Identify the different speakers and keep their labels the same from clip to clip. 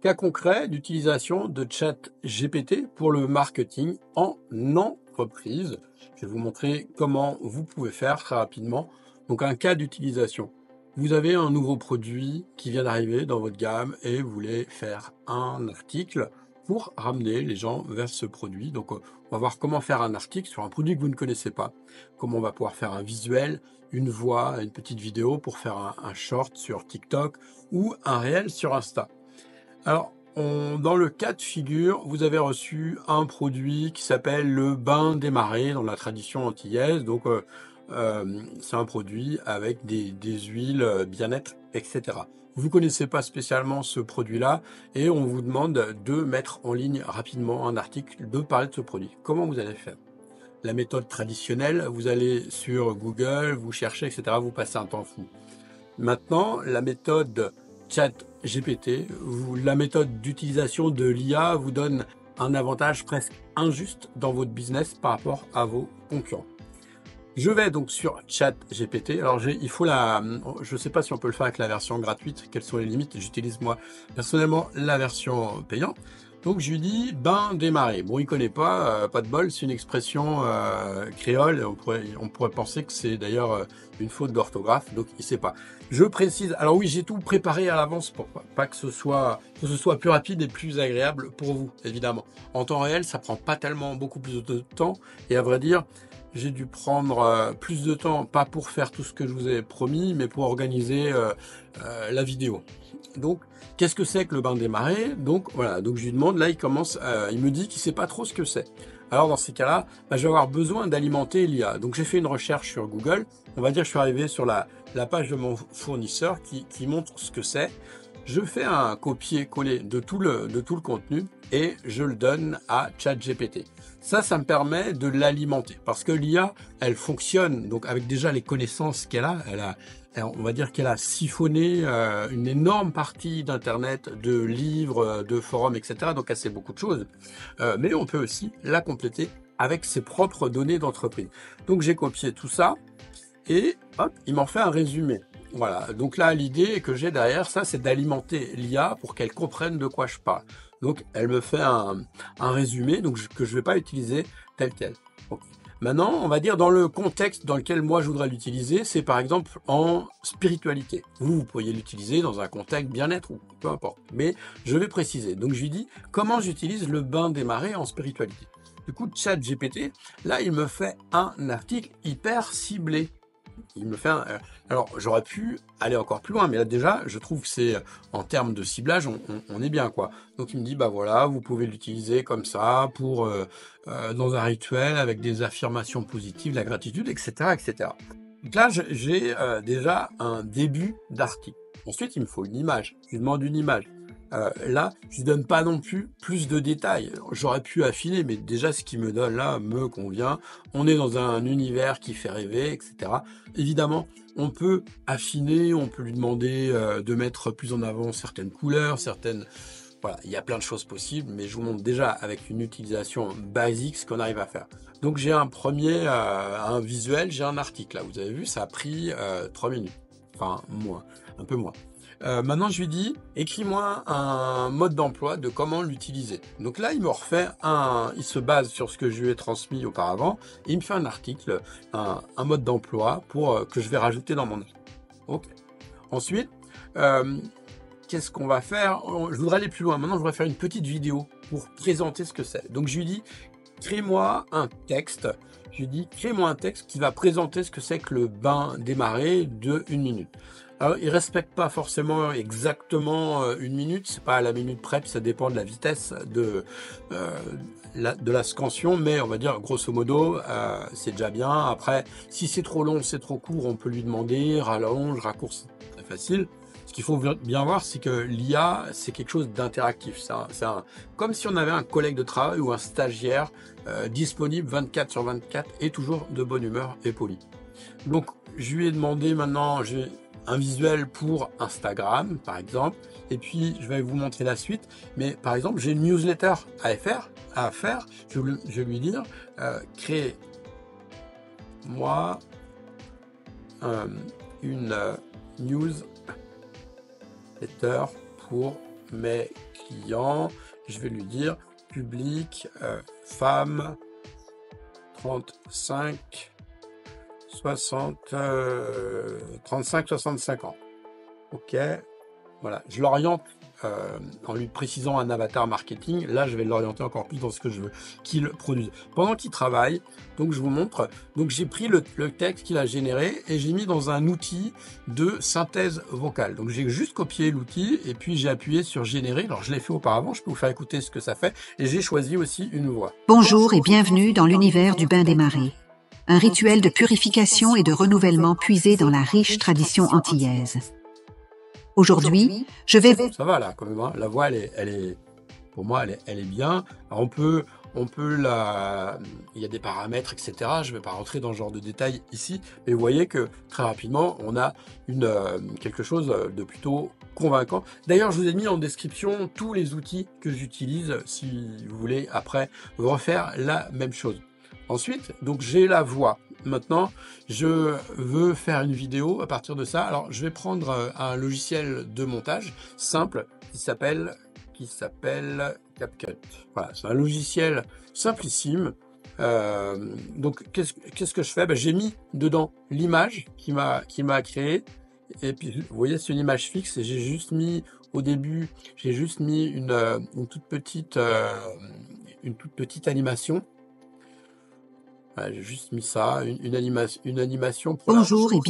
Speaker 1: Cas concret d'utilisation de ChatGPT pour le marketing en entreprise. Je vais vous montrer comment vous pouvez faire très rapidement. Donc un cas d'utilisation. Vous avez un nouveau produit qui vient d'arriver dans votre gamme et vous voulez faire un article pour ramener les gens vers ce produit. Donc on va voir comment faire un article sur un produit que vous ne connaissez pas. Comment on va pouvoir faire un visuel, une voix, une petite vidéo pour faire un short sur TikTok ou un réel sur Insta. Alors, dans le cas de figure, vous avez reçu un produit qui s'appelle le bain des marais dans la tradition antillaise. Donc, c'est un produit avec des huiles bien-être, etc. Vous ne connaissez pas spécialement ce produit-là et on vous demande de mettre en ligne rapidement un article, de parler de ce produit. Comment vous allez faire? La méthode traditionnelle, vous allez sur Google, vous cherchez, etc. Vous passez un temps fou. Maintenant, la méthode ChatGPT, la méthode d'utilisation de l'IA vous donne un avantage presque injuste dans votre business par rapport à vos concurrents. Je vais donc sur ChatGPT. Alors, je ne sais pas si on peut le faire avec la version gratuite, quelles sont les limites. J'utilise moi personnellement la version payante. Donc, je lui dis bain des marais. Bon, il connaît pas, pas de bol, c'est une expression créole. On pourrait penser que c'est d'ailleurs une faute d'orthographe, donc il sait pas. Je précise. Alors oui, j'ai tout préparé à l'avance pour pas que ce soit plus rapide et plus agréable pour vous, évidemment. En temps réel, ça prend pas tellement beaucoup plus de temps. Et à vrai dire, j'ai dû prendre plus de temps, pas pour faire tout ce que je vous ai promis, mais pour organiser la vidéo. Donc, qu'est-ce que c'est que le bain des marais? Donc, voilà. Donc, je lui demande, là, il me dit qu'il sait pas trop ce que c'est. Alors, dans ces cas-là, je vais avoir besoin d'alimenter l'IA. Donc, j'ai fait une recherche sur Google. On va dire que je suis arrivé sur la page de mon fournisseur qui montre ce que c'est. Je fais un copier-coller de tout le contenu et je le donne à ChatGPT. Ça me permet de l'alimenter parce que l'IA, elle fonctionne donc avec déjà les connaissances qu'elle a. On va dire qu'elle a siphonné une énorme partie d'Internet, de livres, de forums, etc. Donc elle sait beaucoup de choses. Mais on peut aussi la compléter avec ses propres données d'entreprise. Donc j'ai copié tout ça et hop, il m'en fait un résumé. Voilà, donc là, l'idée que j'ai derrière ça, c'est d'alimenter l'IA pour qu'elle comprenne de quoi je parle. Donc, elle me fait un résumé que je ne vais pas utiliser tel quel. Donc, maintenant, on va dire dans le contexte dans lequel moi je voudrais l'utiliser, c'est par exemple en spiritualité. Vous pourriez l'utiliser dans un contexte bien-être ou peu importe. Mais je vais préciser. Donc, je lui dis comment j'utilise le bain des marais en spiritualité. Du coup, ChatGPT, là, il me fait un article hyper ciblé. Il me fait alors, j'aurais pu aller encore plus loin, mais là, déjà, je trouve que c'est, en termes de ciblage, on est bien, quoi. Donc, il me dit, bah voilà, vous pouvez l'utiliser comme ça, dans un rituel, avec des affirmations positives, la gratitude, etc., etc. Donc là, j'ai déjà un début d'article. Ensuite, il me faut une image. Je lui demande une image. Là, je ne donne pas non plus de détails. J'aurais pu affiner, mais déjà, ce qu'il me donne là me convient. On est dans un univers qui fait rêver, etc. Évidemment, on peut affiner, on peut lui demander de mettre plus en avant certaines couleurs, Voilà, il y a plein de choses possibles, mais je vous montre déjà avec une utilisation basique ce qu'on arrive à faire. Donc j'ai un visuel, j'ai un article là. Vous avez vu, ça a pris 3 minutes. Enfin, moins, un peu moins. Maintenant, je lui dis, écris-moi un mode d'emploi de comment l'utiliser. Donc là, il me refait il se base sur ce que je lui ai transmis auparavant, et il me fait un article, un mode d'emploi que je vais rajouter dans mon article. Ok. Ensuite, qu'est-ce qu'on va faire? Je voudrais aller plus loin. Maintenant, je voudrais faire une petite vidéo pour présenter ce que c'est. Donc, je lui dis, crée-moi un texte. Je lui dis, crée-moi un texte qui va présenter ce que c'est que le bain des marais de 1 minute. Alors, il respecte pas forcément exactement 1 minute, c'est pas à la minute près, puis ça dépend de la vitesse de la scansion, mais on va dire grosso modo, c'est déjà bien. Après, si c'est trop long, c'est trop court, on peut lui demander rallonge, raccourci, très facile. Ce qu'il faut bien voir, c'est que l'IA, c'est quelque chose d'interactif. Comme si on avait un collègue de travail ou un stagiaire disponible 24/24 et toujours de bonne humeur et poli. Donc, je lui ai demandé maintenant, j'ai un visuel pour Instagram, par exemple, et puis je vais vous montrer la suite. Mais par exemple, j'ai une newsletter à faire. Je vais lui dire, crée-moi une newsletter pour mes client, je vais lui dire public, femme, 35, 65 ans. Ok, voilà, je l'oriente en lui précisant un avatar marketing. Là, je vais l'orienter encore plus dans ce que je veux qu'il produise. Pendant qu'il travaille, donc je vous montre, donc j'ai pris le texte qu'il a généré et j'ai mis dans un outil de synthèse vocale. Donc j'ai juste copié l'outil et puis j'ai appuyé sur générer. Alors je l'ai fait auparavant, je peux vous faire écouter ce que ça fait et j'ai choisi aussi une voix.
Speaker 2: Bonjour et bienvenue dans l'univers du bain des marées. Un rituel de purification et de renouvellement puisé dans la riche tradition antillaise. Aujourd'hui, je vais...
Speaker 1: Ça va là, quand même, hein. La voix, elle est, pour moi, elle est bien. Alors, on peut il y a des paramètres, etc. Je ne vais pas rentrer dans ce genre de détails ici, mais vous voyez que très rapidement, on a quelque chose de plutôt convaincant. D'ailleurs, je vous ai mis en description tous les outils que j'utilise si vous voulez après refaire la même chose. Ensuite, donc j'ai la voix. Maintenant, je veux faire une vidéo à partir de ça. Alors, je vais prendre un logiciel de montage simple qui s'appelle CapCut. Voilà, c'est un logiciel simplissime. Donc, qu'est-ce que je fais? J'ai mis dedans l'image qui m'a créé. Et puis, vous voyez, c'est une image fixe. Et j'ai juste mis au début, une toute petite animation. Voilà, j'ai juste mis ça, une animation pour
Speaker 2: Bonjour et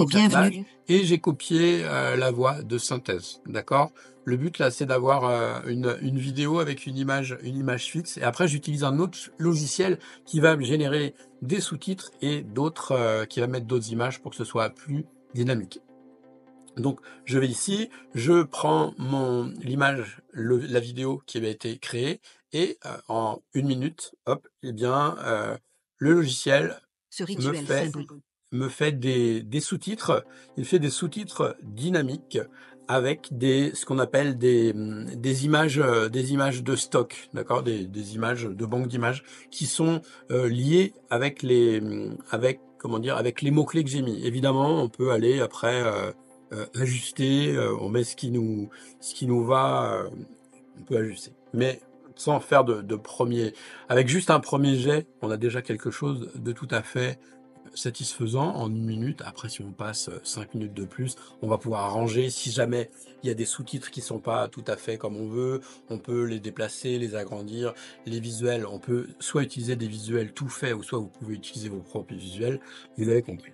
Speaker 2: bienvenue.
Speaker 1: Et j'ai copié la voix de synthèse, d'accord? Le but là, c'est d'avoir une vidéo avec une image fixe. Et après, j'utilise un autre logiciel qui va me générer des sous-titres et d'autres, qui va mettre d'autres images pour que ce soit plus dynamique. Donc, je vais ici, je prends l'image, la vidéo qui avait été créée et en 1 minute, hop, eh bien, le logiciel me fait des sous-titres. Il fait des sous-titres dynamiques avec ce qu'on appelle des images de stock, d'accord, des images de banque d'images qui sont liées avec les mots-clés que j'ai mis. Évidemment, on peut aller après ajuster, on met ce qui nous va, on peut ajuster. Mais sans faire de premier, avec juste un premier jet, on a déjà quelque chose de tout à fait satisfaisant en 1 minute. Après, si on passe 5 minutes de plus, on va pouvoir arranger. Si jamais il y a des sous-titres qui sont pas tout à fait comme on veut, on peut les déplacer, les agrandir. Les visuels, on peut soit utiliser des visuels tout faits, ou soit vous pouvez utiliser vos propres visuels. Vous avez compris.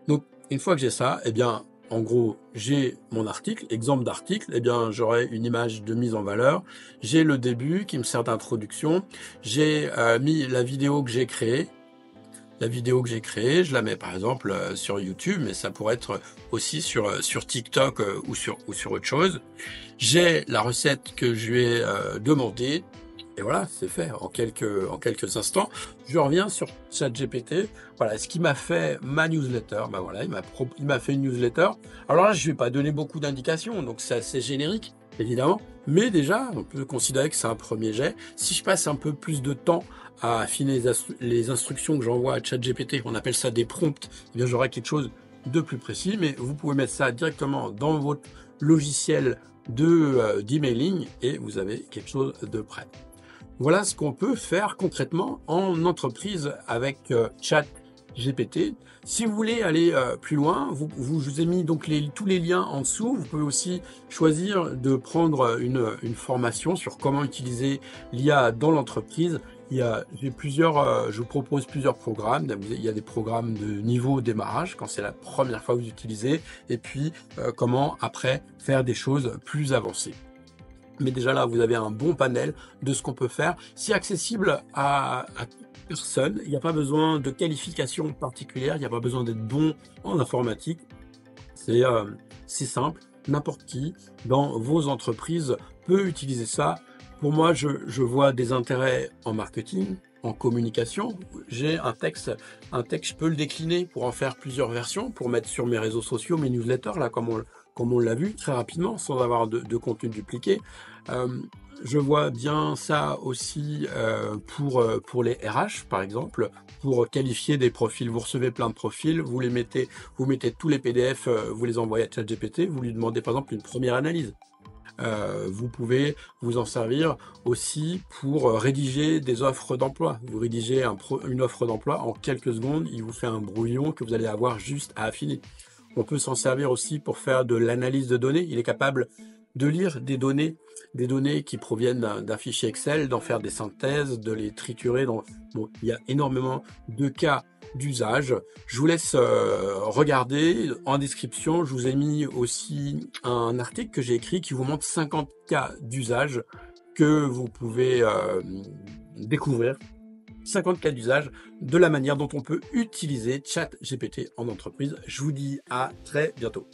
Speaker 1: Donc, une fois que j'ai ça, eh bien, en gros, j'ai mon article, exemple d'article, eh bien, j'aurai une image de mise en valeur. J'ai le début qui me sert d'introduction. J'ai mis la vidéo que j'ai créée. La vidéo que j'ai créée, je la mets par exemple sur YouTube, mais ça pourrait être aussi sur TikTok ou sur autre chose. J'ai la recette que je lui ai demandée. Et voilà, c'est fait en quelques instants. Je reviens sur ChatGPT. Voilà, ce qui m'a fait ma newsletter. Ben voilà, il m'a fait une newsletter. Alors là, je vais pas donner beaucoup d'indications, donc c'est assez générique, évidemment. Mais déjà, on peut considérer que c'est un premier jet. Si je passe un peu plus de temps à affiner les instructions que j'envoie à ChatGPT, on appelle ça des prompts, eh bien j'aurai quelque chose de plus précis. Mais vous pouvez mettre ça directement dans votre logiciel d'emailing et vous avez quelque chose de prêt. Voilà ce qu'on peut faire concrètement en entreprise avec ChatGPT. Si vous voulez aller plus loin, je vous ai mis donc tous les liens en dessous. Vous pouvez aussi choisir de prendre une formation sur comment utiliser l'IA dans l'entreprise. Je vous propose plusieurs programmes. Il y a des programmes de niveau démarrage quand c'est la première fois que vous utilisez, et puis comment après faire des choses plus avancées. Mais déjà là, vous avez un bon panel de ce qu'on peut faire. C'est accessible à personne. Il n'y a pas besoin de qualification particulière. Il n'y a pas besoin d'être bon en informatique. C'est simple. N'importe qui dans vos entreprises peut utiliser ça. Pour moi, je vois des intérêts en marketing, en communication. J'ai un texte, je peux le décliner pour en faire plusieurs versions, pour mettre sur mes réseaux sociaux, mes newsletters, là, comme on l'a vu très rapidement, sans avoir de contenu dupliqué. Je vois bien ça aussi pour les RH, par exemple, pour qualifier des profils. Vous recevez plein de profils, vous mettez tous les PDF, vous les envoyez à ChatGPT, vous lui demandez par exemple une première analyse. Vous pouvez vous en servir aussi pour rédiger des offres d'emploi. Vous rédigez une offre d'emploi en quelques secondes, il vous fait un brouillon que vous allez avoir juste à affiner. On peut s'en servir aussi pour faire de l'analyse de données. Il est capable de lire des données qui proviennent d'un fichier Excel, d'en faire des synthèses, de les triturer. Bon, il y a énormément de cas d'usage. Je vous laisse regarder. En description, je vous ai mis aussi un article que j'ai écrit qui vous montre 50 cas d'usage que vous pouvez découvrir. 50 cas d'usage de la manière dont on peut utiliser ChatGPT en entreprise. Je vous dis à très bientôt.